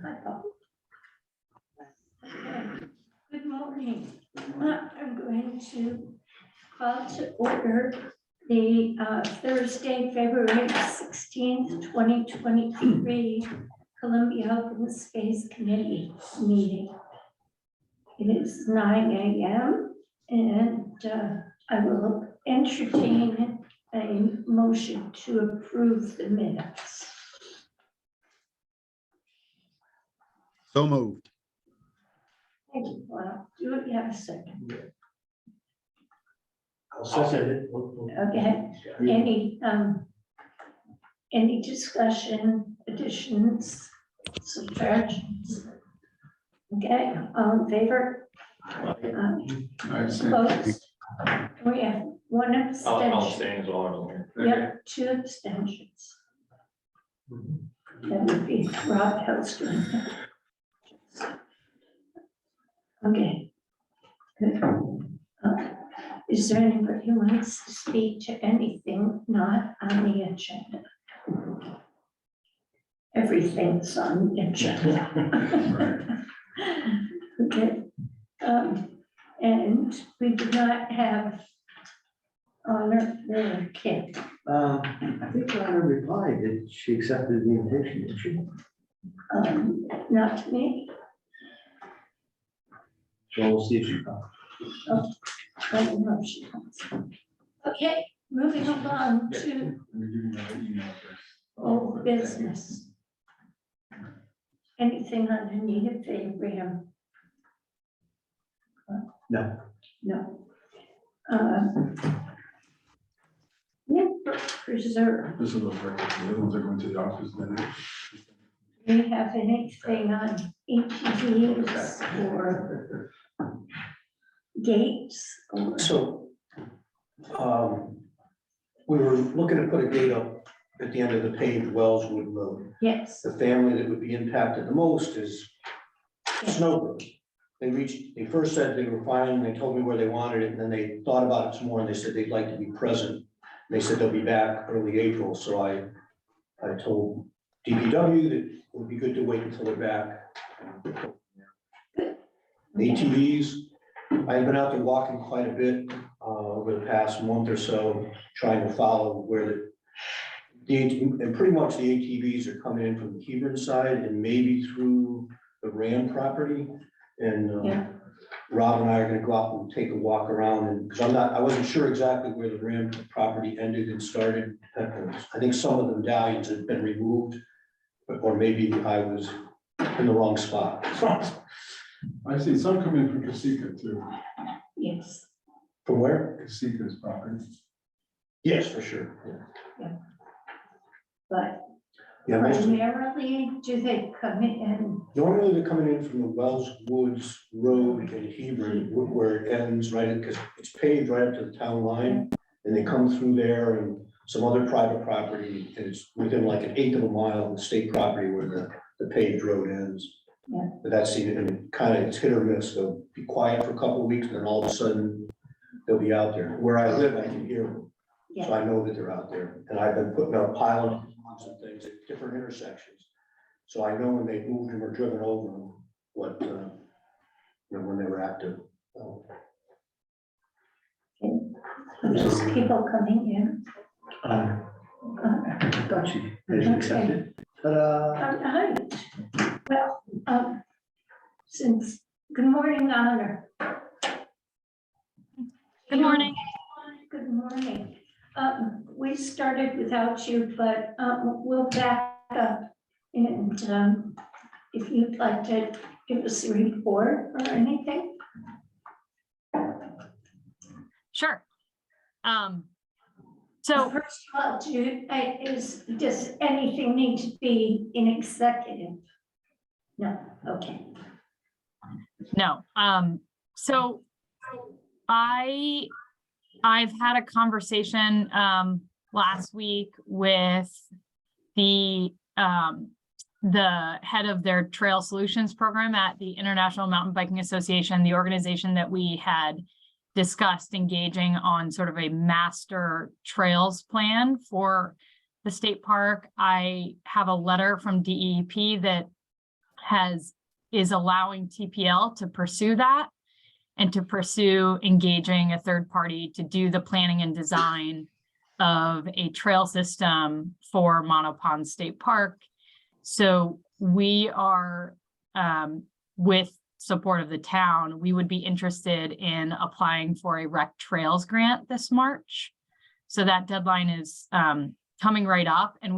Good morning. I'm going to call to order the Thursday, February 16th, 2023 Columbia Open Space Committee meeting. It is 9 a.m. and I will entertain a motion to approve the minutes. So moved. Thank you. Well, do it. You have a second. I'll second it. Okay. Any discussion, additions, subtractions? Okay, all in favor? Opposed? We have one I'll abstention. abstain as well. I don't care. Yep, two abstentions. That would be Rob Hellstrom. Okay. Good. Is there anybody who wants to speak to anything not on the agenda? Everything's on the agenda. Okay. And we do not have Honor or Kim. I think Anna replied that she accepted the invitation, did she? Not to me. So we'll see if she comes. I don't know if she comes. Okay, moving along to old business. Anything on Anita Fabian? No. No. Preserve. This is the other ones are going to the office then. Do you have anything on ATVs or gates? Or So, we were looking to put a gate up at the end of the paved Wellswood Road. yes, The family that would be impacted the most is Snowbird. They first said they were fine, they told me where they wanted it, and then they thought about it some more, and they said they'd like to be present. They said they'll be back early April, so I told DPW that it would be good to wait until they're back. The ATVs, I've been out there walking quite a bit over the past month or so, trying to follow where and pretty much the ATVs are coming in from the Hebron side and maybe through the Rand property. And Yeah. Rob and I are gonna go out and take a walk around, and, because I wasn't sure exactly where the Rand property ended and started. I think some of the medallions had been removed, or maybe I was in the wrong spot. I see some come in from Casika too, yes, From where? Casika's property. Yes, for sure. but Yeah, most of, primarily, do they come in? normally they're coming in from the Wells Woods Road in Hebron, where it ends right, because it's paved right up to the town line. And they come through there and some other private property, and it's within like an eighth of a mile of the state property where the paved road ends. Yeah. But that's, and kind of, it's hit or miss. They'll be quiet for a couple of weeks, and then all of a sudden they'll be out there. Where I live, I can hear them. So Yeah, I know that they're out there, and I've been putting up pylons and things at different intersections. So I know when they moved them or driven over them, what, when they were active. just people coming in. I thought she had accepted. Ta-da. Hi. Well, good morning, Honor. Good morning. Good morning. We started without you, but we'll back up. And if you'd like to give us a report or anything. Sure. So First of all, does anything need to be in executive? No, okay. no. So I've had a conversation last week with the head of their Trail Solutions program at the International Mountain Biking Association, the organization that we had discussed engaging on sort of a master trails plan for the state park. I have a letter from DEP that is allowing TPL to pursue that and to pursue engaging a third party to do the planning and design of a trail system for Monopond State Park. So we are, with support of the town, we would be interested in applying for a rec trails grant this March. So that deadline is coming right up, and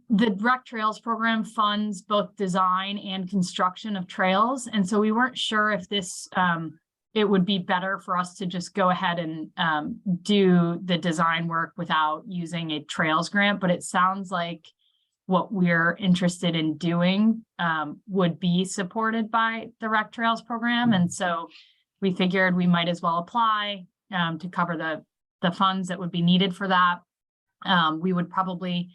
the rec trails program funds both design and construction of trails. And so we weren't sure if this, it would be better for us to just go ahead and do the design work without using a trails grant, but it sounds like what we're interested in doing would be supported by the rec trails program. And so we figured we might as well apply to cover the funds that would be needed for that. We would probably,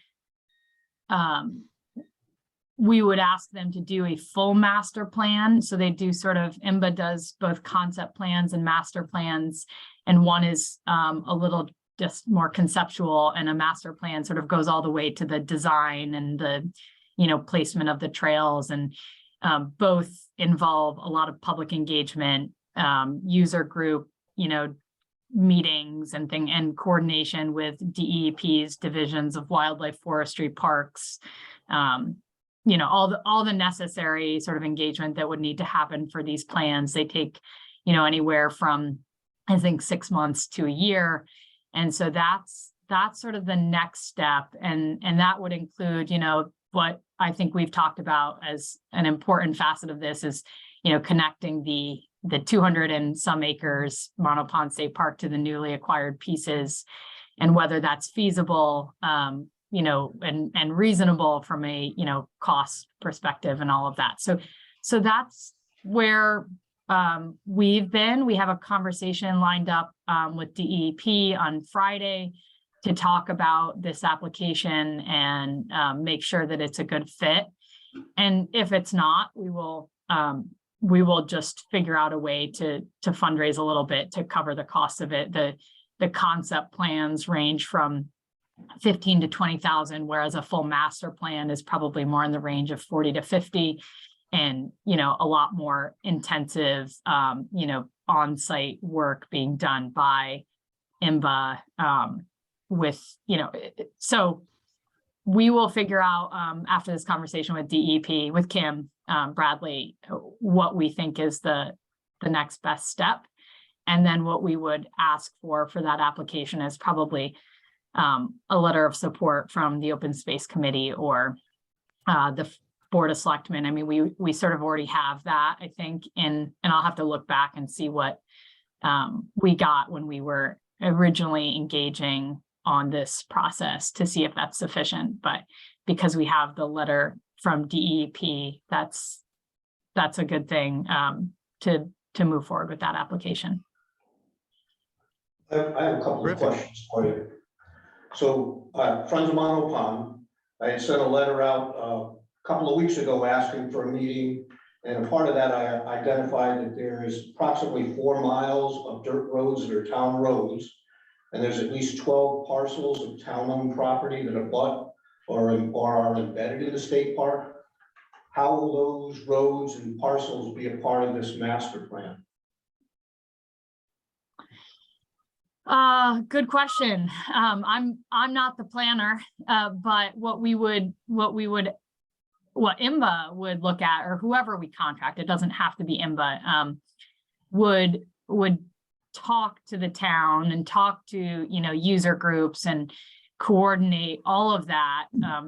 we would ask them to do a full master plan. So they do sort of, IMBA does both concept plans and master plans. And one is a little just more conceptual, and a master plan sort of goes all the way to the design and the, placement of the trails, and both involve a lot of public engagement, user group, meetings and coordination with DEP's divisions of wildlife, forestry, parks, all the necessary sort of engagement that would need to happen for these plans. They take, anywhere from, I think, 6 months to a year. And so that's sort of the next step. And that would include, what I think we've talked about as an important facet of this is, connecting the 200 and some acres Monopond State Park to the newly acquired pieces, and whether that's feasible, and reasonable from a, cost perspective and all of that. So that's where we've been. We have a conversation lined up with DEP on Friday to talk about this application and make sure that it's a good fit. And if it's not, we will just figure out a way to fundraise a little bit to cover the cost of it. The concept plans range from 15 to 20,000, whereas a full master plan is probably more in the range of 40 to 50, and a lot more intensive, on-site work being done by IMBA so we will figure out after this conversation with DEP, with Kim Bradley, what we think is the next best step. And then what we would ask for that application is probably a letter of support from the Open Space Committee or the Board of Selectmen. I mean, we sort of already have that, I think, and I'll have to look back and see what we got when we were originally engaging on this process to see if that's sufficient. But because we have the letter from DEP, that's a good thing to move forward with that application. I have a couple of Terrific. questions for you. So, Friends of Monopond, I had sent a letter out a couple of weeks ago asking for a meeting, and a part of that, I identified that there is approximately 4 miles of dirt roads that are town roads, and there's at least 12 parcels of town-owned property that abut or are embedded in the state park. How will those roads and parcels be a part of this master plan? Good question. I'm not the planner, but what IMBA would look at, or whoever we contract, it doesn't have to be IMBA, would talk to the town and talk to, user groups and coordinate all of that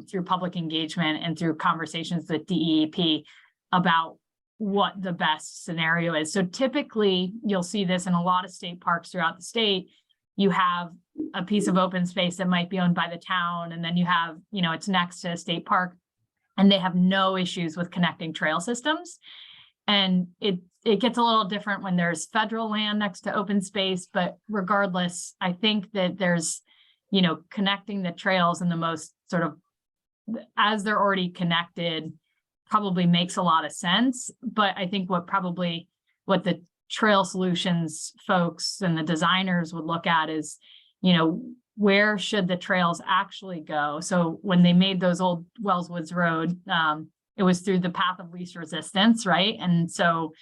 through public engagement and through conversations with DEP about what the best scenario is. So typically you'll see this in a lot of state parks throughout the state. You have a piece of open space that might be owned by the town, and then you have, it's next to a state park, and they have no issues with connecting trail systems. And it gets a little different when there's federal land next to open space, but regardless, I think that there's, connecting the trails in the most sort of, as they're already connected, probably makes a lot of sense. But I think what the Trail Solutions folks and the designers would look at is, where should the trails actually go? So when they made those old Wellswoods Road, it was through the path of least resistance, right? And so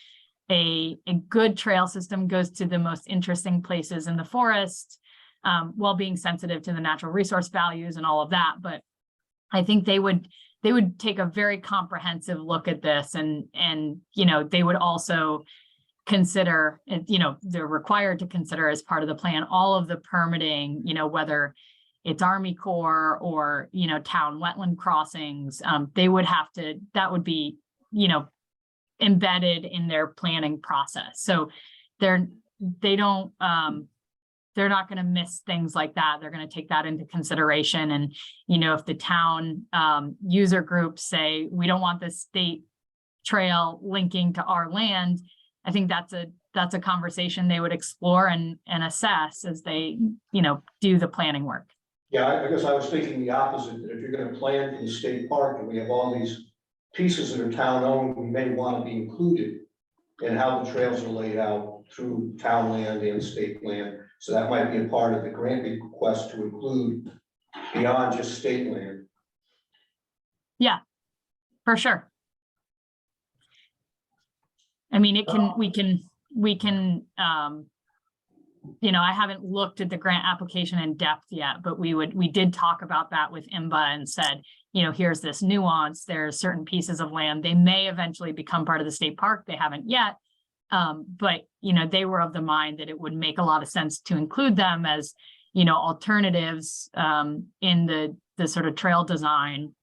a good trail system goes to the most interesting places in the forest, while being sensitive to the natural resource values and all of that. But I think they would take a very comprehensive look at this, and you know, they would also consider, you know, they're required to consider as part of the plan all of the permitting, you know, whether it's Army Corps or, you know, town wetland crossings. They would have to, that would be, you know, embedded in their planning process. So they're not going to miss things like that. They're going to take that into consideration. And, you know, if the town user groups say, we don't want this state trail linking to our land, I think that's a conversation they would explore and assess as they, you know, do the planning work. Yeah, I guess I was thinking the opposite, that if you're gonna plan for the state park and we have all these pieces that are town owned, we may want to be included in how the trails are laid out through town land and state land. So that might be a part of the grant request to include beyond just state land. Yeah, for sure. I mean, we can, you know, I haven't looked at the grant application in depth yet, but we did talk about that with IMBA and said, you know, here's this nuance. There's certain pieces of land. They may eventually become part of the state park. They haven't yet. But, you know, they were of the mind that it would make a lot of sense to include them as, you know, alternatives in the sort of trail design,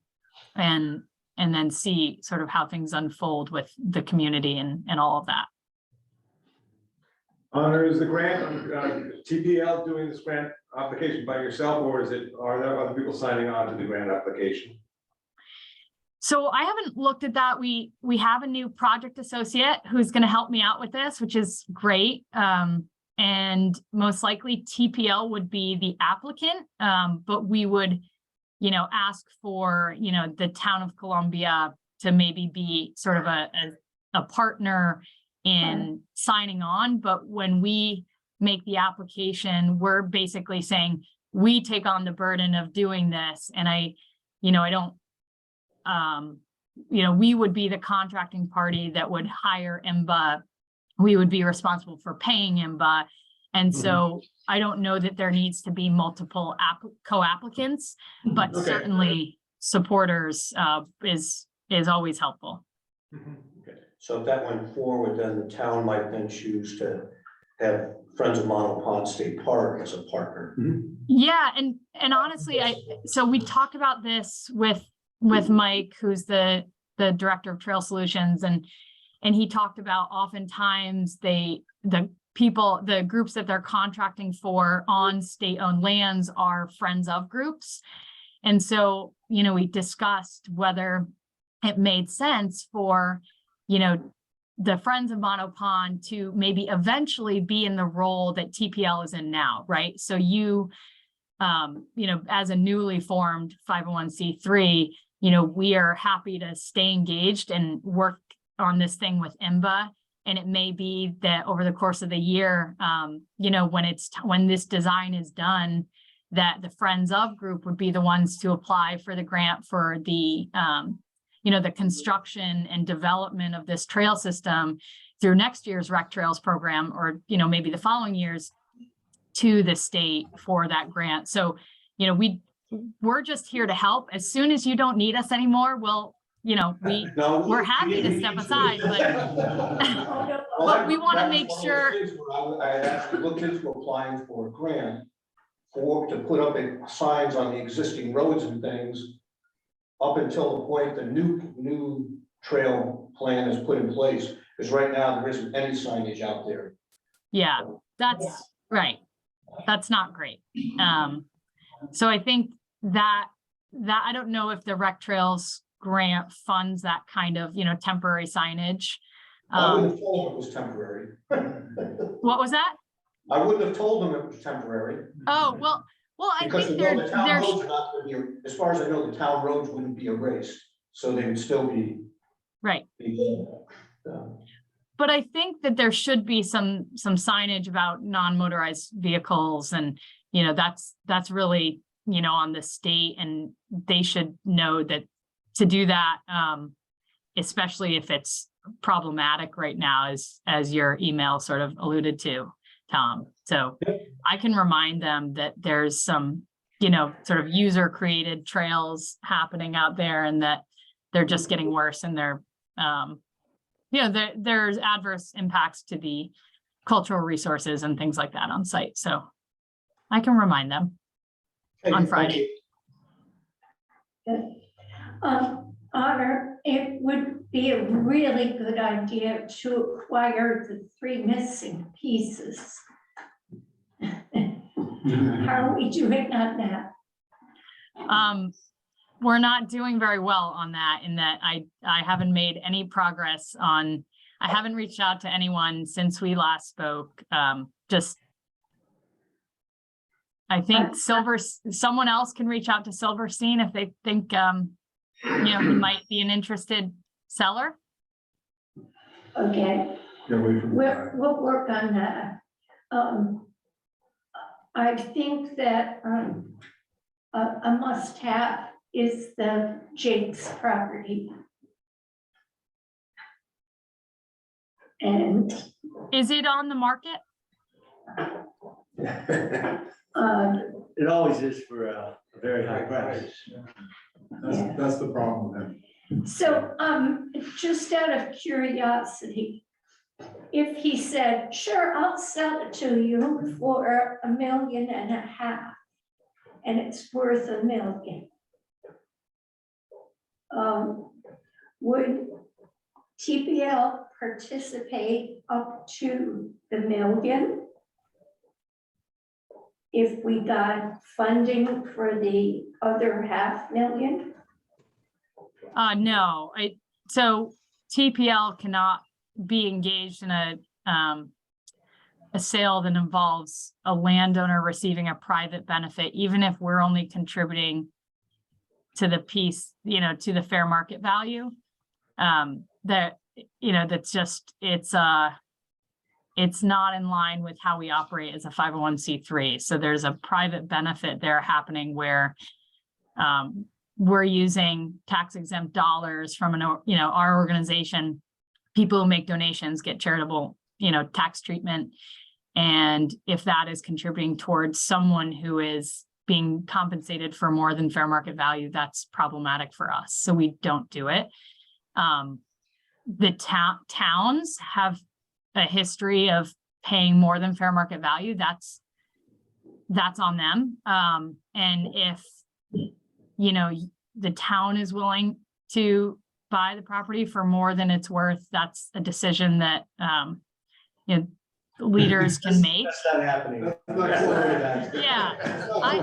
and then see sort of how things unfold with the community and all of that. Honor, is the grant, TPL doing this grant application by yourself, or are there other people signing on to the grant application? So I haven't looked at that. We have a new project associate who's going to help me out with this, which is great. And most likely TPL would be the applicant, but we would, you know, ask for, you know, the town of Columbia to maybe be sort of a partner in signing on. But when we make the application, we're basically saying we take on the burden of doing this. And we would be the contracting party that would hire IMBA. We would be responsible for paying IMBA. And so I don't know that there needs to be multiple co-applicants, but Okay. certainly supporters is always helpful. So if that went forward, then the town might then choose to have Friends of Mono Pond State Park as a partner. Yeah, and honestly, so we talked about this with Mike, who's the director of Trail Solutions, and he talked about oftentimes the groups that they're contracting for on state-owned lands are friends of groups. And so, you know, we discussed whether it made sense for, you know, the Friends of Mono Pond to maybe eventually be in the role that TPL is in now, right? So you know, as a newly formed 501c3, you know, we are happy to stay engaged and work on this thing with IMBA. And it may be that over the course of the year, you know, when this design is done, that the Friends of group would be the ones to apply for the grant for the, you know, the construction and development of this trail system through next year's Rec Trails program, or, you know, maybe the following years to the state for that grant. So, you know, we're just here to help. As soon as you don't need us anymore, we'll, you know, we're happy to step aside, but we want to make sure. I had actually looked into applying for a grant to put up signs on the existing roads and things up until the point the new trail plan is put in place. Because right now there isn't any signage out there. Yeah, that's right. That's not great. So I think that I don't know if the Rec Trails grant funds that kind of, you know, temporary signage. I wouldn't have told them it was temporary. What was that? I wouldn't have told them it was temporary. Oh, well, I Because think the town roads there's, are not gonna be, as far as I know, the town roads wouldn't be erased, so they would still be. right. But I think that there should be some signage about non-motorized vehicles and, that's really, on the state, and they should know that to do that, especially if it's problematic right now, as your email sort of alluded to, Tom. So I can remind them that there's some, sort of user created trails happening out there, and that they're just getting worse, and they're, there's adverse impacts to the cultural resources and things like that on site. So I can remind them. Thank On you, thank Friday. you. Honor, it would be a really good idea to acquire the 3 missing pieces. How are we doing on that? We're not doing very well on that, in that I haven't made any progress on, I haven't reached out to anyone since we last spoke. I think someone else can reach out to Silverstein if they think, he might be an interested seller. Okay, Get away from the we'll, fire. we'll work on that. I think that a must-have is the Jake's property. And Is it on the market? It always is for a very high price. That's the problem with him. so, just out of curiosity, if he said, sure, I'll sell it to you for $1.5 million and it's worth $1 million, would TPL participate up to the $1 million if we got funding for the other $500,000? No, so TPL cannot be engaged in a sale that involves a landowner receiving a private benefit, even if we're only contributing to the piece, to the fair market value. That's just, it's not in line with how we operate as a 501c3. So there's a private benefit there happening where we're using tax exempt dollars from our organization. People who make donations get charitable, tax treatment. And if that is contributing towards someone who is being compensated for more than fair market value, that's problematic for us. So we don't do it. The towns have a history of paying more than fair market value. That's on them. And if, the town is willing to buy the property for more than it's worth, that's a decision that, leaders can make. That's not happening. That's not Florida. Yeah, I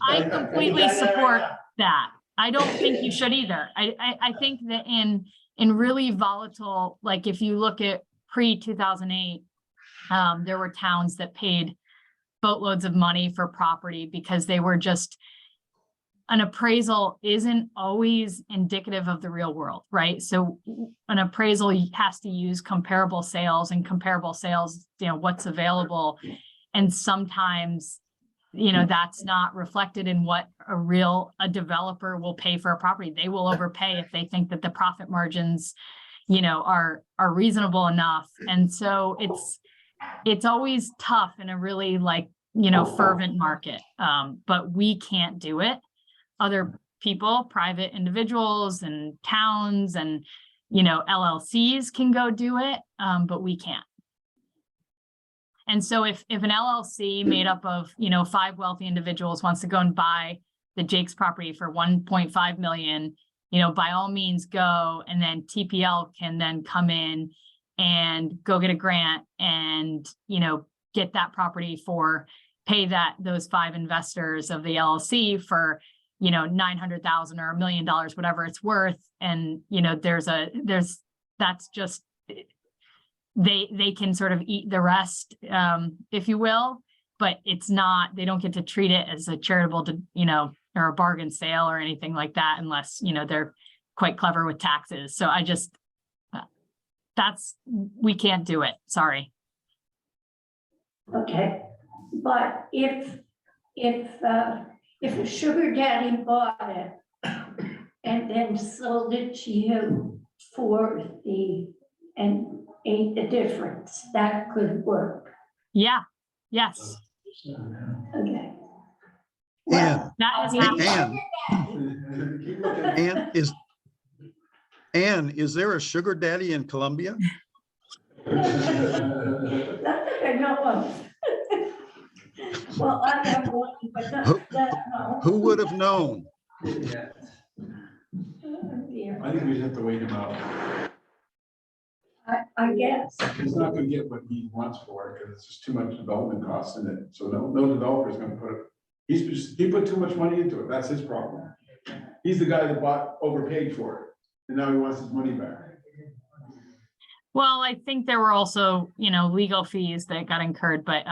I completely support that. I don't think you should either. I think that in really volatile, like if you look at pre-2008, there were towns that paid boatloads of money for property because they were just, an appraisal isn't always indicative of the real world, right? So an appraisal has to use comparable sales, and comparable sales, what's available. And sometimes, that's not reflected in what a developer will pay for a property. They will overpay if they think that the profit margins, are reasonable enough. And so it's always tough in a really fervent market, but we can't do it. Other people, private individuals and towns and, LLCs can go do it, but we can't. And so if an LLC made up of, 5 wealthy individuals wants to go and buy the Jake's property for 1.5 million, by all means go, and then TPL can then come in and go get a grant and, get that property pay those 5 investors of the LLC for, $900,000 or $1 million, whatever it's worth. And, that's just, they can sort of eat the rest, if you will, but it's not, they don't get to treat it as a charitable, or a bargain sale or anything like that, unless, they're quite clever with taxes. So we can't do it. Sorry. Okay, but if if a sugar daddy bought it and then sold it to you and ate the difference, that could work. Yeah, yes, Okay. And, that is happening. and is there a sugar daddy in Columbia? Not that I know of. Well, I have one, but not that, no. Who would have known? Yeah. Oh, dear. I think we just have to wait him out. I guess. He's not gonna get what he wants for it, because it's just too much development costs in it, so no developer's gonna put it. He put too much money into it, that's his problem. He's the guy that overpaid for it, and now he wants his money back. Well, I think there were also, legal fees that got incurred, but,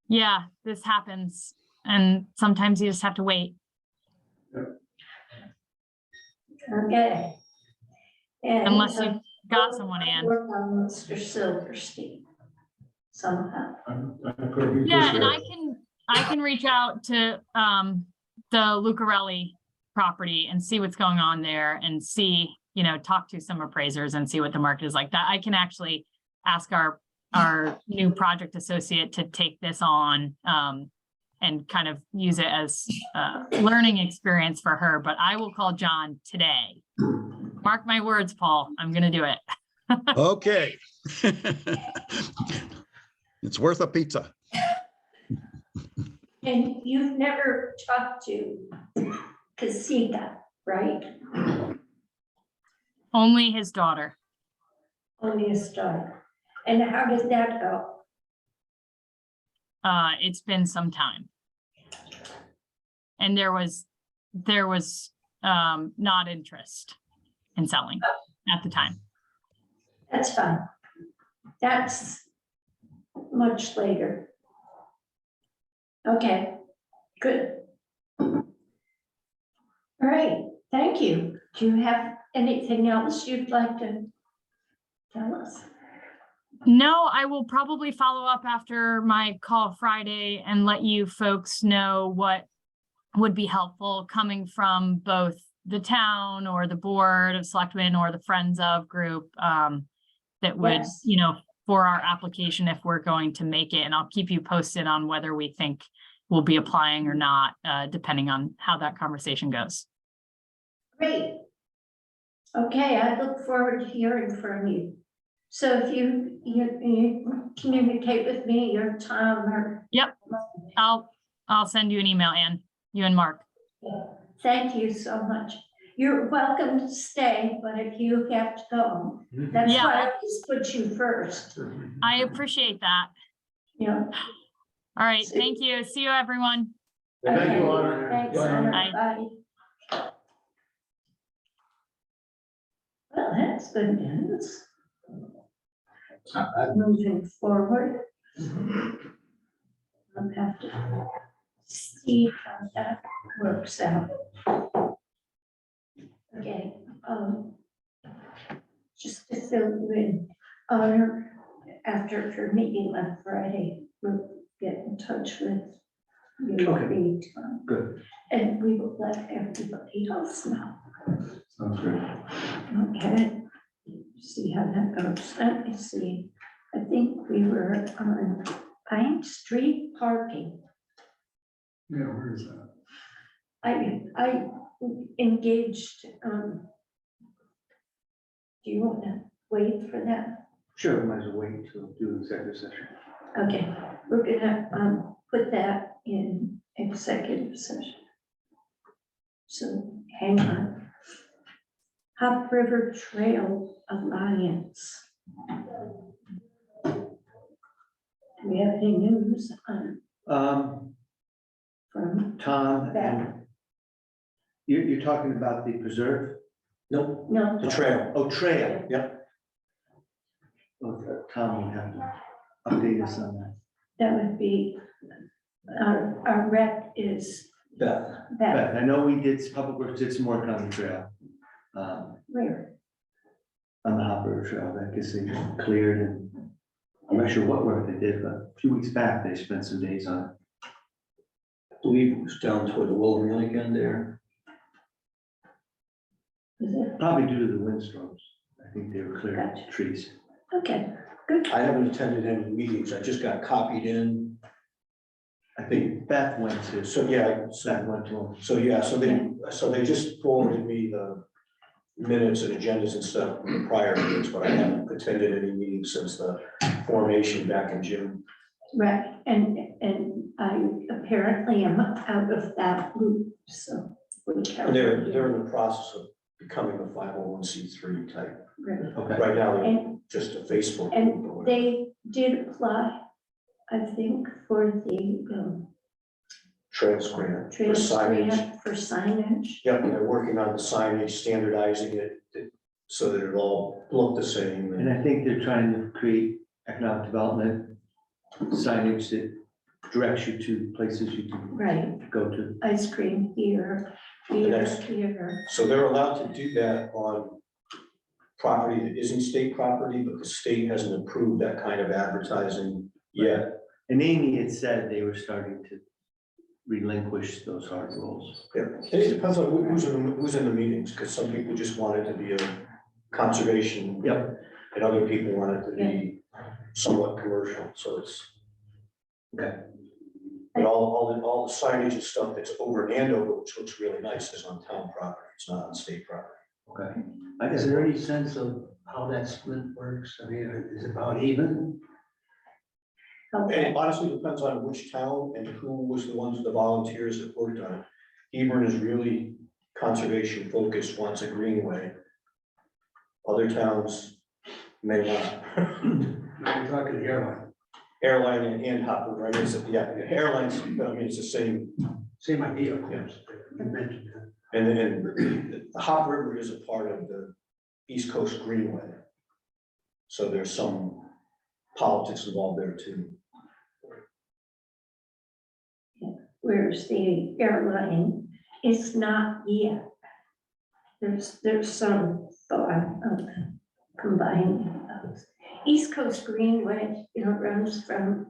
yeah, this happens. And sometimes you just have to wait. Okay. And, Unless you've got someone, Ann. Work on Mr. Silverstein somehow. I put a big push Yeah, and there. I can reach out to the Lucarelli property and see what's going on there and see, talk to some appraisers and see what the market is like. That I can actually ask our new project associate to take this on and kind of use it as a learning experience for her. But I will call John today. Mark my words, Paul, I'm gonna do it. Okay. It's worth a pizza. And you've never talked to Casita, right? Only his daughter. Only a start. And how did that go? It's been some time. And there was not interest in selling at the time. That's fine. That's much later. Okay, good. All right, thank you. Do you have anything else you'd like to tell us? No, I will probably follow up after my call Friday and let you folks know what would be helpful coming from both the town or the board of selectmen or the Friends of group that would, Yes. for our application if we're going to make it. And I'll keep you posted on whether we think we'll be applying or not, depending on how that conversation goes. Great. Okay, I look forward to hearing from you. So if you communicate with me or Tom or. Yep. I'll send you an email, Ann, you and Mark. Thank you so much. You're welcome to stay, but if you have to go, that's Yeah. why I always put you first, I appreciate that. you know. All right, thank you. See you, everyone. Thank you, Okay, Honor. Thanks, Bye. Honor. Bye. Bye. Well, that's good news. Moving forward. I'll have to see how that works out. Okay, just to fill you in, Honor, after her meeting on Friday, we'll get in touch with you. Okay. Good. And we will let everybody else know. Sounds good. Okay, see how that goes. Let me see. I think we were on Pine Street parking. Yeah, where is that? I engaged, do you want to wait for that? Sure, might as well wait to do executive session. Okay, we're gonna put that in executive session. So hang on. Hop River Trail Alliance. Do we have any news on from? Tom, and you're talking about the preserve? Nope, No, the trail. Oh, trail, yep. Well, Tom will have to update us on that. that would be, our rep is Beth. that, But I know we did, Public Works did some work on the trail. where? On the Hopper Trail, I guess they just cleared and I'm not sure what work they did, but a few weeks back, they spent some days on it. believe it was down toward the Willamette end there. Is it? Probably due to the windstorms. I think they were clearing Gotcha. trees. Okay, good. I haven't attended any meetings, I just got copied in. I think, Beth went to, so yeah, Beth went to them. so they just forwarded me the minutes and agendas and stuff from the prior meetings, but I haven't attended any meetings since the formation back in June. Right, and I apparently am out of that loop, so. we can- And they're in the process of becoming a 501c3 type. Right. Okay. Right now, they're And, just a Facebook. group or and whatever. they did apply, I think, for the Trails grant for trails signage. grant for signage. Yep, and they're working on the signage, standardizing it so that it all look the same. And I think they're trying to create economic development signage that directs you to places you can Right, go to. ice cream here, beer next- here. So they're allowed to do that on property that isn't state property, but the state hasn't approved that kind of advertising yet. And Amy had said they were starting to relinquish those hard rules. Yeah, it depends on who's in the meetings, because some people just want it to be a conservation. Yep. And other people want it to be somewhat commercial, so it's. Okay. And all the signage and stuff that's over in Andover, which looks really nice, is on town property, it's not on state property. Okay. I Is guess there any sense of how that split works? I mean, is it about even? And it honestly depends on which town and who was the volunteers that worked on it. Hebron is really conservation focused, wants a greenway. Other towns may not. I'm talking the airline, Airline and Hopper, right? Airlines, but I mean, it's the same. same idea, of course. You mentioned that. And the Hop River is a part of the East Coast Greenway. So there's some politics involved there too. Whereas the airline is not yet. There's some thought of combining those. East Coast Greenway, runs from,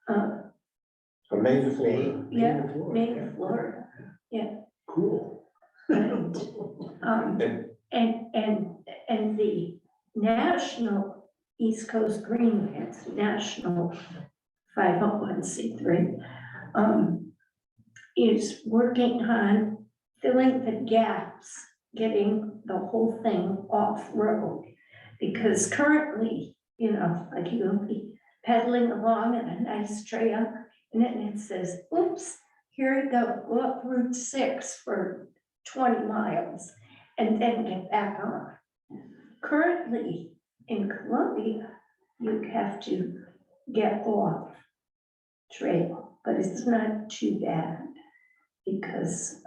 From Maine to Florida. yeah, Maine to Florida. Cool. And, and the national East Coast Greenway, it's national 501c3, is working on filling the gaps, getting the whole thing off road. Because currently, like you'll be pedaling along in a nice trail, and then it says, oops, here you go up Route 6 for 20 miles, and then get back on. Currently, in Columbia, you have to get off trail, but it's not too bad because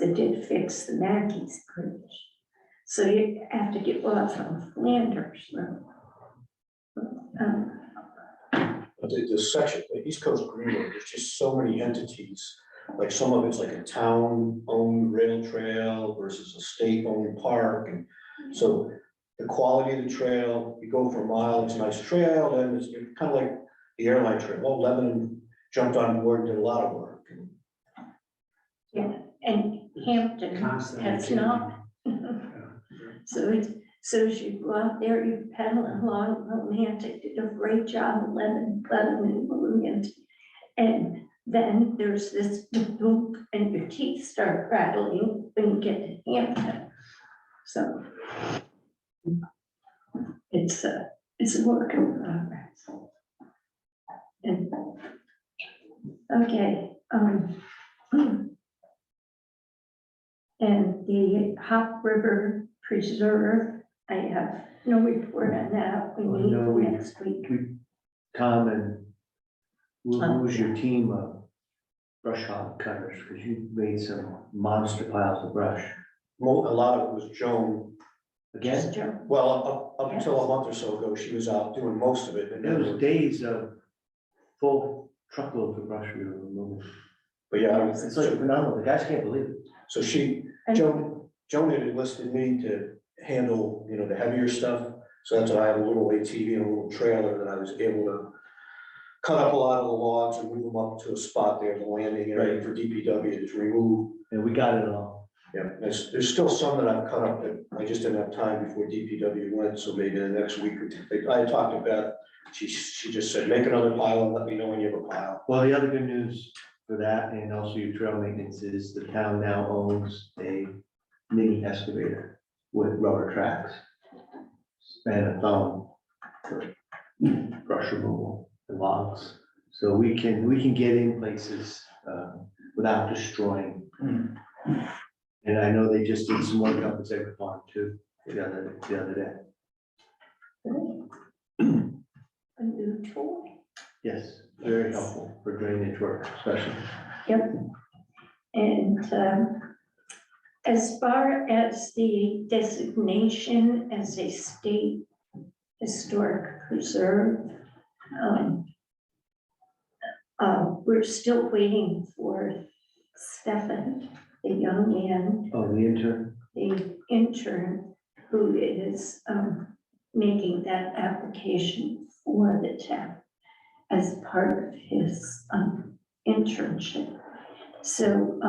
they did fix the Mackey's Bridge. So you have to get off on Flanders Road. But the section, the East Coast Greenway, there's just so many entities. Like some of it's like a town-owned rail trail versus a state-owned park. And so the quality of the trail, you go for a mile, it's a nice trail, then it's kind of like the airline trail. Well, Lebanon jumped on board and did a lot of work. And Hampton Constantly has changing. not. So as you go out there, you pedal along, Romantic did a great job, Lebanon and Williams. And then there's this boom, and your teeth start rattling when you get to Hampton. So it's a work in progress. And, okay, and the Hop River Preserve, I have no report on that. We Well, no, meet we- next week. Tom and who's your team of brush hog cutters? Because you made some monster piles of brush. A lot of it was Joan. Again, Joe. Well, up until a month or so ago, she was out doing most of it. And there was then, days of full truckloads of brush we were removing. but yeah, It's like phenomenal. The guys can't believe it. so And- Joan had enlisted me to handle, the heavier stuff. So that's why I have a little ATV and a little trailer that I was able to cut up a lot of the logs and move them up to a spot there, the landing area for DPW to remove. And we got it all. Yeah, there's still some that I've cut up that I just didn't have time before DPW went, so maybe in the next week or two. I talked to Beth, she just said, make another pile and let me know when you have a pile. Well, the other good news for that and also your trail maintenance is the town now owns a mini excavator with rubber tracks and a thumb for brush removal and logs. So we can get in places without destroying. And I know they just did some work up at Zebra Farm too, the other day. A new toy. Yes, very helpful for drainage work, especially. Yep. And as far as the designation as a state historic preserve, we're still waiting for Stefan, the young man, Oh, the intern. the intern, who is making that application for the town as part of his internship. So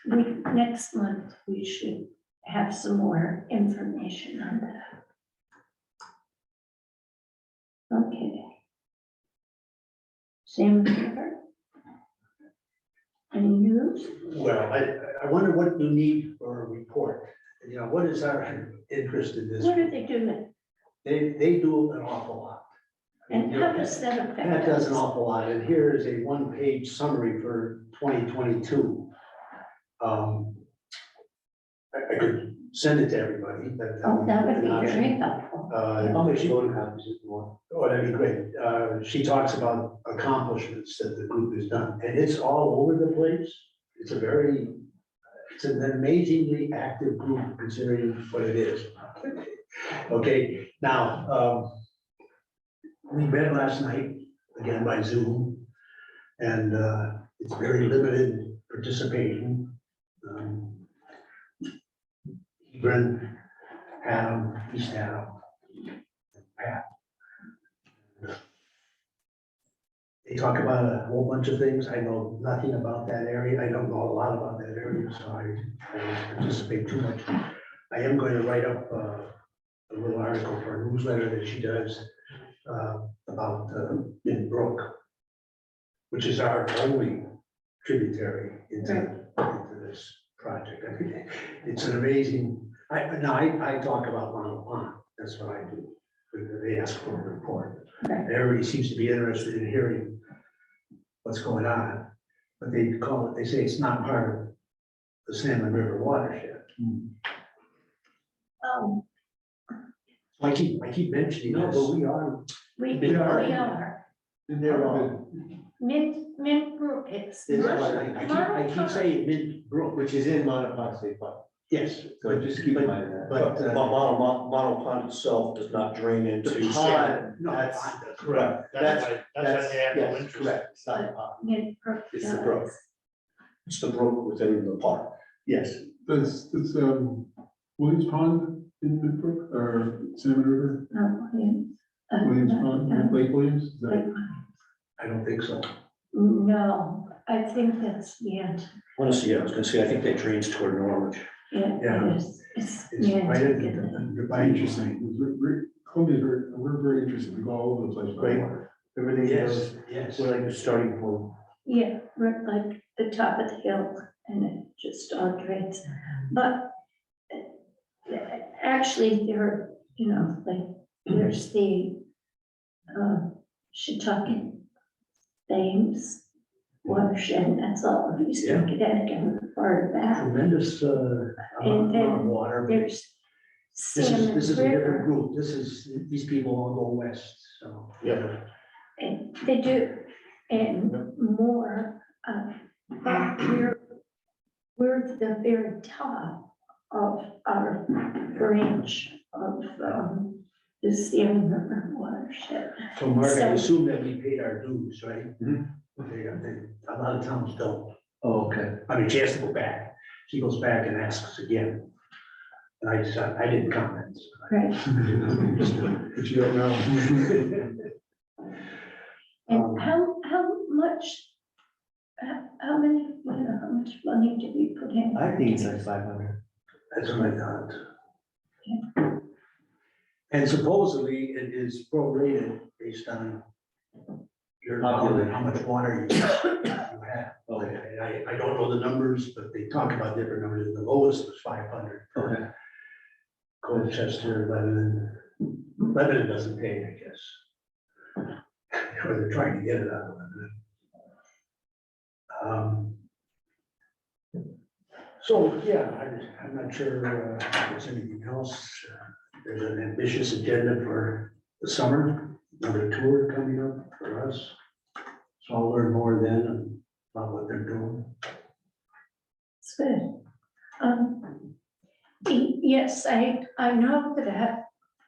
next month, we should have some more information on that. Okay. Sam River? Any news? Well, I wonder what you need for a report. You know, what is our interest in this? What are they doing? They do an awful lot. And how does that affect That does an us? awful lot, and here is a one-page summary for 2022. I could send it to everybody, but. Oh, that would be an option. very helpful. I'll make photocopies if you want. Oh, that'd be great. She talks about accomplishments that the group has done, and it's all over the place. It's an amazingly active group considering what it is. Okay, now, we met last night, again by Zoom, and it's very limited participation. Hebron, Adam, East Adam, Pat. They talk about a whole bunch of things. I know nothing about that area. I don't know a lot about that area, so I don't participate too much. I am going to write up a little article for a newsletter that she does about Mint Brook, which is our only tributary into this project. I mean, it's an amazing, I talk about Mono Pond. That's what I do. They ask for a report. Right. Everybody seems to be interested in hearing what's going on, but they call it, they say it's not part of the Salmon River watershed. I keep mentioning this. but we are. We are. They're all- Mint Brook, it's. Is that not- I keep saying Mint Brook, Which is in Montauk State Park. yes, So just keep in mind that. but. Mono Pond itself does not drain into. The pond, No, that's correct. That's yes, correct. It's not a pond. Mint Brook. It's the brook. It's the brook within the park. Yes, Does Williams Pond in Midbrook or Salmon River? Williams Pond, Lake Williams? Is that- I don't think so. No, I think that's the end. I was gonna say, I think that drains toward Norwich. Yeah, Yeah. it is. It's. It's yeah, right it's- at the. Very interesting. Columbia's we're very interested. We go all over the place. by Great. water. everything Yes, goes, yes. we're like the starting point. Yeah, we're like the top of the hill and it just all drains. But actually there, like, there's the Shetucket Thames watershed, and that's all of East Yeah. Connecticut, part of that. Tremendous, And amount then of water. There's Salmon This is a different River, group. These people all go west, so. Yeah. and they do, and more, but we're the very top of our branch of the Salmon River watershed. So Mark, I So- assume that we paid our dues, right? Mhm. A lot of towns don't. Oh, okay. I mean, she has to go back. She goes back and asks again. And I didn't comment. Right. Just, But you don't know. And how much, how much money did we put in? I think it's like 500. That's what I thought. And supposedly it is prorated based on your, how much water you have. I don't know the numbers, but they talk about different numbers. The lowest was 500 Okay. for Colchester, Lebanon doesn't pay, I guess. Or they're trying to get it out of Lebanon. So, yeah, I'm not sure if there's anything else. There's an ambitious agenda for the summer, another tour coming up for us. So I'll learn more then about what they're doing. It's good. Yes, I know that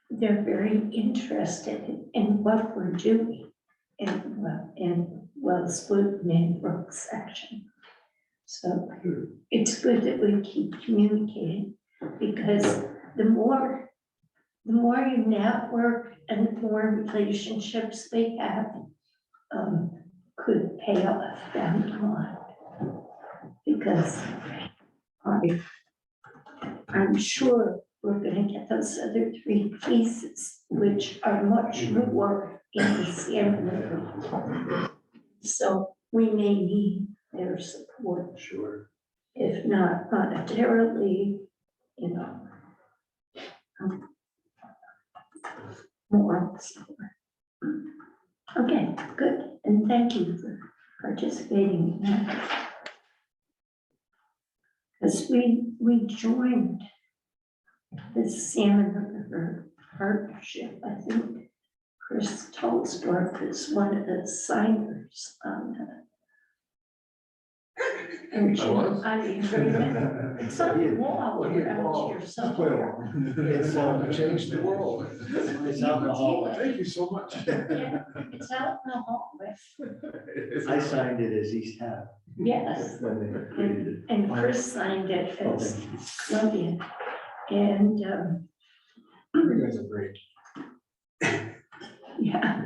they're very interested in what we're doing in Wellswood Main Brook section. So it's good that we keep communicating, because the more you network and the more relationships they have, could pay off down the line. Because I'm sure we're gonna get those other 3 pieces, which are much more in the Sierra River. So we may need their support, Sure. if not monetarily, you know. Moral support. Okay, good, and thank you for participating in that. Because we joined the Salmon River Partnership. I think Chris Tolsdorf is one of the signers on that. And I mean, it's on the wall around here somewhere. It's changed the world. It's out in the hallway. Thank you so much. Yeah, it's out in the hallway. I signed it as East Half. Yes, When they created it. and Chris signed it as Columbia. And, You guys are great. yeah.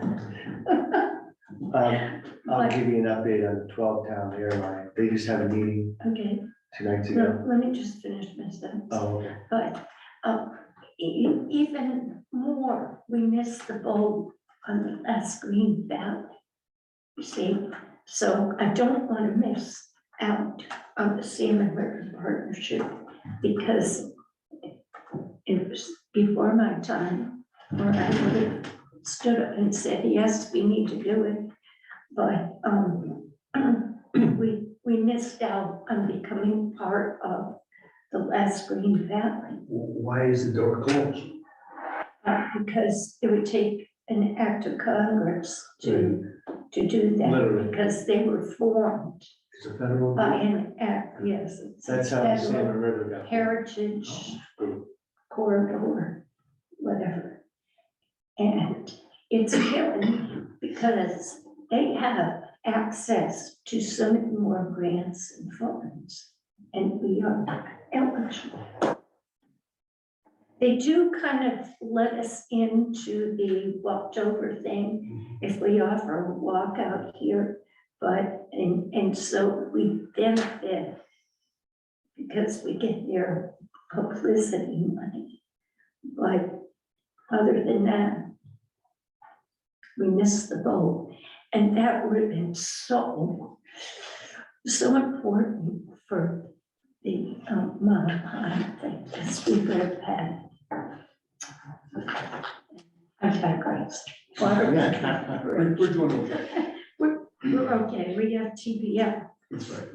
I'll give you an update on the 12-town airline. They just had a meeting Okay, 2 nights ago. let me just finish my sentence. Oh, okay. But even more, we missed the boat on the last Green Valley. You see, so I don't want to miss out on the Salmon River Partnership, because it was before my time, or I would have stood up and said, yes, we need to do it. But we missed out on becoming part of the last Green Valley. Why is the door closed? Because it would take an act of Congress to do that, Literally. because they were formed It's a federal. by an act, yes. it's a That's how the federal Salmon River got. Heritage corridor, whatever. And it's killing, because they have access to so many more grants and funds, and we are eligible. They do kind of let us into the walked over thing if we offer a walk out here, but, and so we benefit because we get their publicity money. But other than that, we missed the boat, and that would have been so important for the amount of time that this we would have had. I digress. We're doing okay. We're okay, we have TBL, That's right.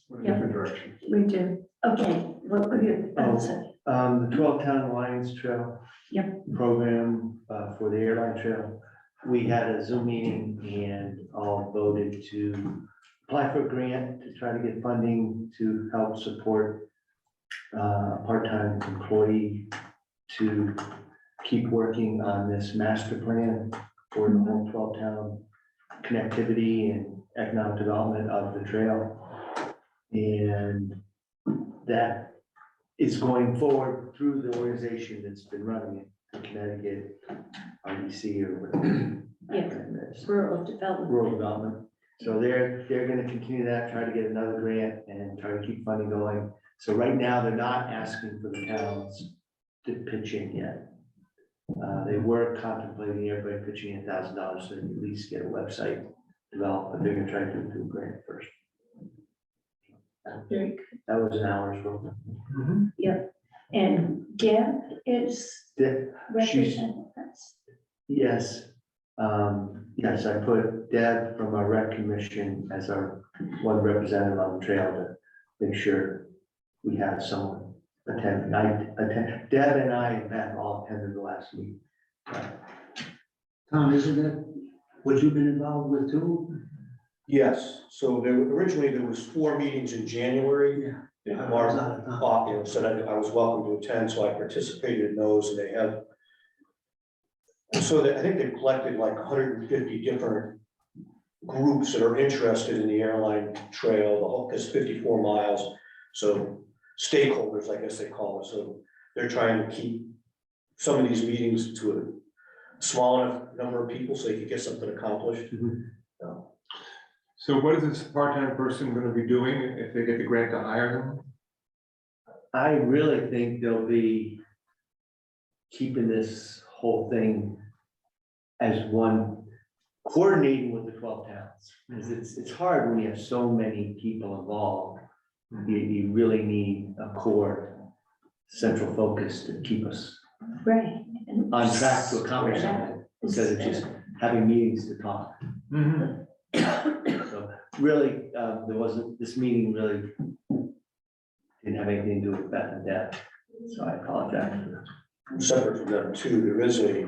We're in a Yeah. different direction. we do, okay, what were you about to say? The 12-town Alliance Trail. Yep. Program for the airline trail. We had a Zoom meeting and all voted to apply for a grant to try to get funding to help support a part-time employee to keep working on this master plan for the whole 12-town connectivity and economic development of the trail. And that is going forward through the organization that's been running it, the Connecticut RDC or whatever. Yeah. rural development. Rural development. So they're gonna continue that, try to get another grant and try to keep funding going. So right now, they're not asking for the towns to pitch in yet. They were contemplating everybody pitching $1,000 so they can at least get a website developed, but they're gonna try to do it through a grant first. Very good. That was an hour's worth. And Deb is Yeah, representing us. yes, yes, I put Deb from our rec commission as our one representative on the trail to make sure we have someone attend. Deb and I have all attended the last meeting. Tom, isn't it what you've been involved with too? Yes, so originally there was 4 meetings in January. Yeah. And I was Mark, out of town. said I was welcome to attend, so I participated in those, and they have. And so I think they've collected like 150 different groups that are interested in the airline trail, the whole, it's 54 miles. So stakeholders, I guess they call it, so they're trying to keep some of these meetings to a small enough number of people so they can get something accomplished. So what is this part-time person gonna be doing if they get the grant to hire them? I really think they'll be keeping this whole thing as one, coordinating with the 12 towns. Because it's hard when you have so many people involved. You really need a core central focus to keep us Right. and on track to accomplish spread out something, instead of just having meetings to talk. Mhm. So really, there wasn't, this meeting really didn't have anything to do with Beth and Deb, so I apologize for that. Separate from them too, there is I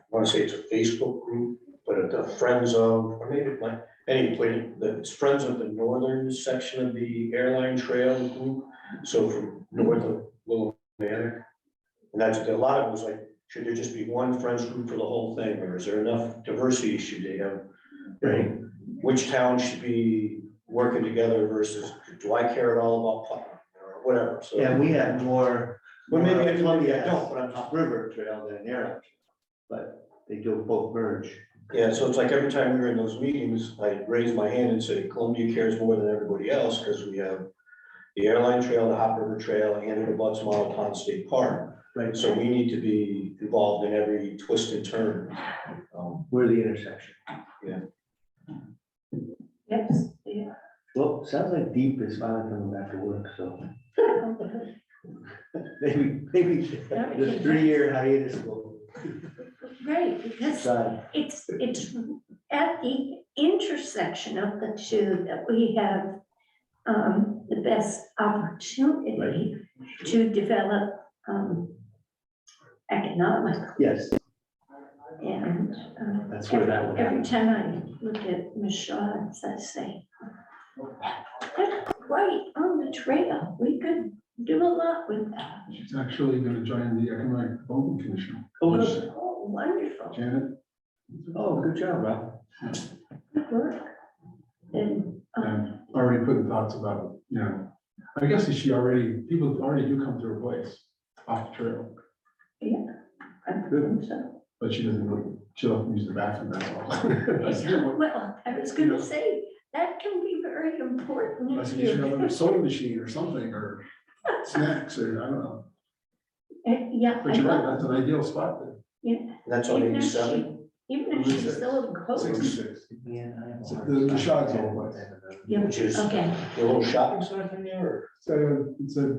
want to say it's a Facebook group, but at the Friends of, or maybe like, anyway, it's Friends of the Northern section of the airline trail group. So from north of Willimantic. And that's, a lot of it was like, should there just be one Friends group for the whole thing, or is there enough diversity? Should they have, Right. which town should be working together versus, do I care at all about Putnam or whatever, so. Yeah, we have more. Well, maybe I Columbia don't, but I'm Top River Trail than Arrow, but they do both merge. Yeah, so it's like every time we were in those meetings, I raised my hand and said, Columbia cares more than everybody else, because we have the airline trail, the Hop River Trail, and the Butts Model Pond State Park. Right. So we need to be involved in every twist and turn. We're the intersection. Yes, yeah. Well, sounds like Deep is finally coming back to work, so maybe the 3-year hiatus will. Right, because Sorry. it's at the intersection of the two that we have the best opportunity to develop economic. Yes, And that's where that will every happen. time I look at Mashaw's, I say, that's right on the trail. We could do a lot with that. She's actually gonna join the Economic Development Commission. Oh, wonderful. Janet, Oh, good job, Rob. Good work. And already put in thoughts about, I guess people already do come to her place off the trail, I think so. but she doesn't use the bathroom, that's all. That's good. Well, I was gonna say, that can be very important. Unless you should have a soda machine or something, or snacks, or I don't know. Yeah. But you're right, that's an ideal spot there. Yeah. That's on Even if 87. Even if she's still in code. 66. Yeah, I have a hard The time. Shaw's old place. Yeah, Which is okay. the little shopping center thing there, or? It's a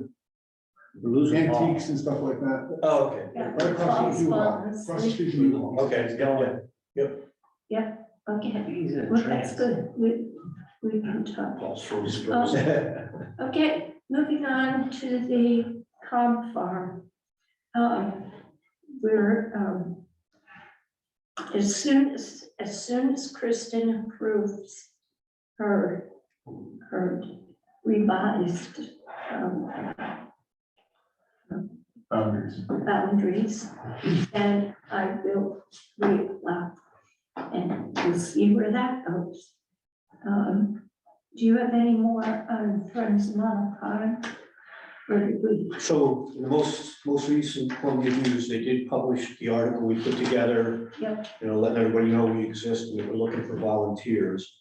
We're losing Paul. antiques and stuff like that. Oh, okay. Yeah. Right across the U-Haul, across the street from U-Haul. Okay, yeah, Okay, He's in a well, that's trance. good. We can talk. Also, Okay, moving on to the comp farm. We're, as soon as Kristen approves her revised boundaries, and I will reapply, and we'll see where that goes. Do you have any more on Friends of Mount Pond? Or did we? So in the most recent Columbia News, they did publish the article we put together. Yep. You know, letting everybody know we exist and that we're looking for volunteers.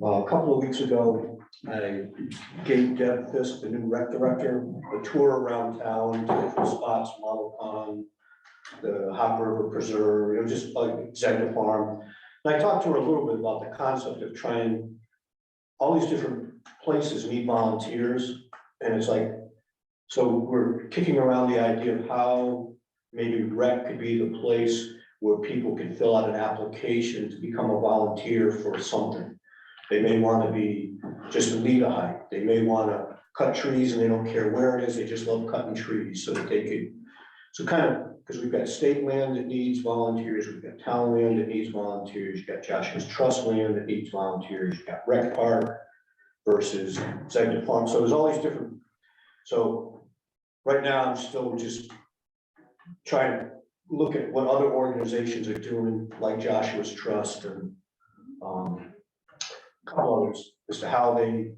A couple of weeks ago, I gave Deb Fisk, the new rec director, a tour around town to different spots, Model Pond, the Hop River Preserve, it was just like Executive Farm. And I talked to her a little bit about the concept of trying, all these different places need volunteers. And it's like, so we're kicking around the idea of how maybe rec could be the place where people can fill out an application to become a volunteer for something. They may want to be just lead a hike. They may want to cut trees and they don't care where it is. They just love cutting trees so that they could. So kind of, because we've got state land that needs volunteers, we've got town land that needs volunteers, you've got Joshua's Trust land that needs volunteers, you've got Rec Park versus Executive Farm. So there's all these different. So right now I'm still just trying to look at what other organizations are doing, like Joshua's Trust and a couple others, as to how they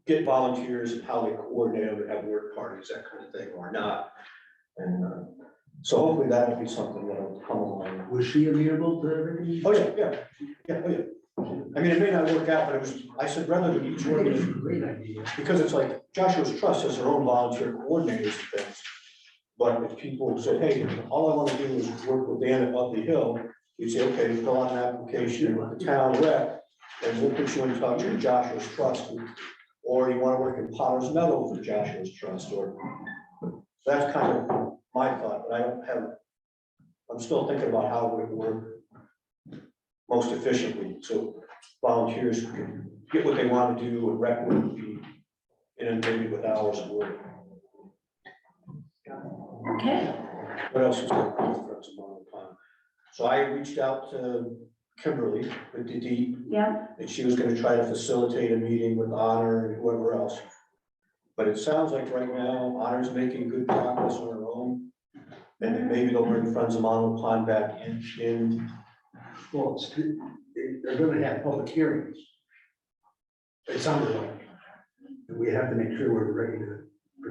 get volunteers and how they coordinate at work parties, that kind of thing, or not. And so hopefully that'll be something that'll come along. Was she amenable to everything? Oh, yeah. I mean, it may not work out, but it was, I said rather than each I think it's a organization, great idea. because it's like Joshua's Trust has their own volunteer coordinators and things. But if people said, hey, all I want to do is work with Dan at Buckley Hill, you'd say, okay, fill out an application with the town rep, and we'll put you in touch with Joshua's Trust. Or you want to work in Potter's Meadow for Joshua's Trust, or that's kind of my thought, but I don't have, I'm still thinking about how it would work most efficiently, so volunteers can get what they want to do and rec would be inundated with hours of work. Okay, What else is going on with Friends of Monmouth Pond? So I reached out to Kimberly with the deep, yeah, and she was gonna try to facilitate a meeting with Honor and whoever else. But it sounds like right now Honor's making good progress on her own. And then maybe they'll bring Friends of Monmouth Pond back in. Well, they're gonna have public hearings. It sounded like. We have to make sure we're ready to.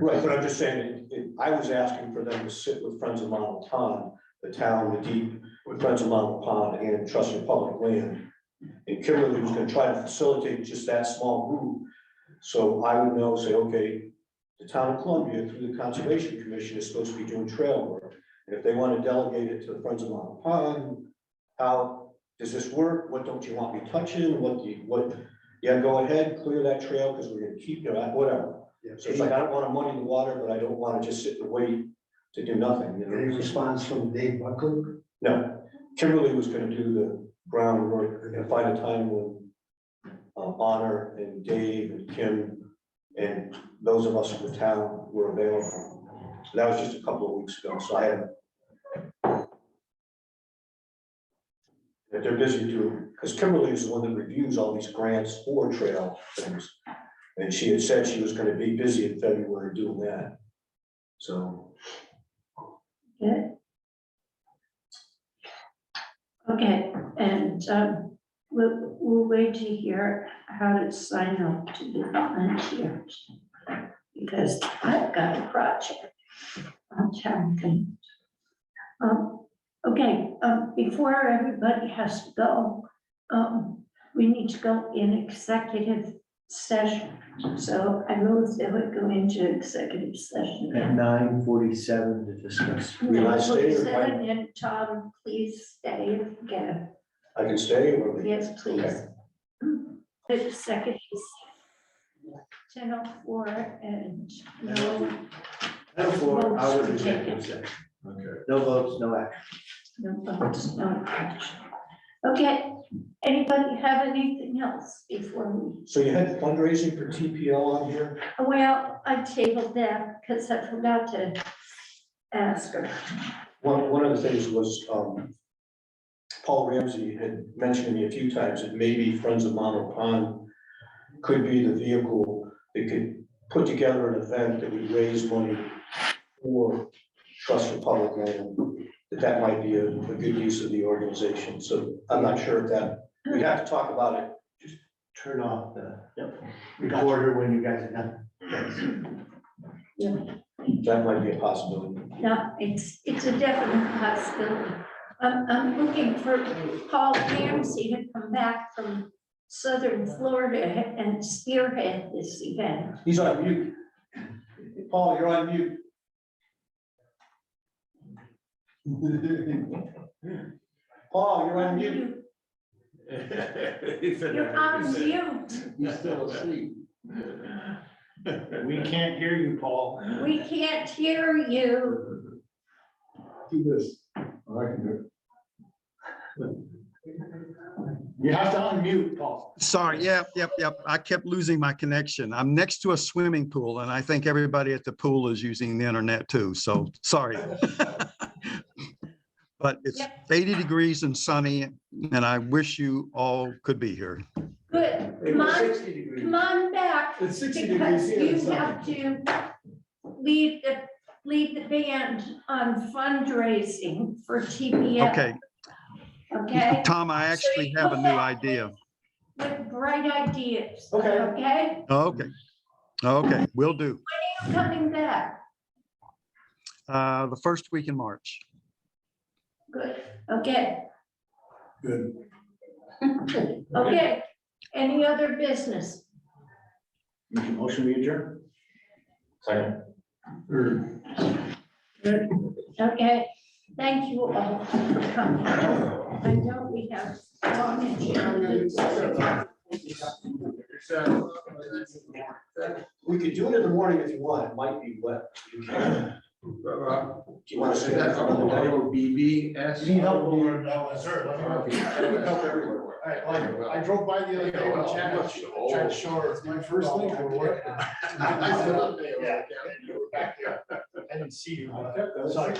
Right, but I'm just saying, I was asking for them to sit with Friends of Monmouth Pond, the town, the deep, with Friends of Monmouth Pond and Trust for Public Land. And Kimberly was gonna try to facilitate just that small group. So I would know, say, okay, the town of Columbia through the Conservation Commission is supposed to be doing trail work. And if they want to delegate it to the Friends of Monmouth Pond, how does this work? What don't you want me touching? Yeah, go ahead, clear that trail because we're gonna keep, whatever. Yeah. So it's like, I don't want to muddy the water, but I don't want to just sit and wait to do nothing, you Any know? response from Dave Buckley? No, Kimberly was gonna do the groundwork and find a time when Honor and Dave and Kim and those of us from the town were available. So that was just a couple of weeks ago, so I haven't. If they're busy too, because Kimberly is the one that reviews all these grants for trail things. And she had said she was gonna be busy in February doing that. So, good. Okay, and we'll wait to hear how to sign up to be volunteers. Because I've got a project on town things. Okay, before everybody has to go, we need to go in executive session. So I move that we go into executive session. At 9:47 to discuss. Will I stay or can I- And Tom, please stay if you can. I can stay or? Yes, please. The second is 10:04 and no. Therefore, I would votes taken. executive session. Okay. No votes, no action. No votes, no action. Okay, anybody have anything else before we? So you had fundraising for TPL on here? Well, I tabled that because I forgot to ask her. One of the things was, Paul Ramsey had mentioned to me a few times that maybe Friends of Monmouth Pond could be the vehicle that could put together an event that would raise money for Trust for Public Land, that might be a good use of the organization. So I'm not sure if that, we'd have to talk about it. Turn off the recorder when you guys are done. That might be a possibility. No, it's a definite possibility. I'm looking for Paul Ramsey to come back from southern Florida and spearhead this event. He's on mute. Paul, you're on mute. Paul, you're on mute. You're on mute. He's still asleep. We can't hear you, Paul. We can't hear you. Do this. Oh, I can do it. You have to unmute, Paul. Sorry, yep. I kept losing my connection. I'm next to a swimming pool and I think everybody at the pool is using the internet too, so sorry. But it's 80 degrees and sunny and I wish you all could be here. Good. Come on back. It's 60 Because degrees here. you it's not- have to lead the band on fundraising for TPF. Okay, Okay? Tom, I actually have a new idea. With bright ideas. Okay. Okay? Okay, will do. When are you coming back? The first week in March. Good. Okay. Good. Okay. Any other business? Make a motion, we adjourn. Second. Okay. Thank you all for coming. I know we have long agendas. We could do it in the morning if you want. It might be wet. You can. Do you want to say that for another day? BBS. You need help with your- Help everywhere. I drove by the other day, with Chad to show her, it's my first thing. I said, "Look, they were back there." I didn't see you. Sorry.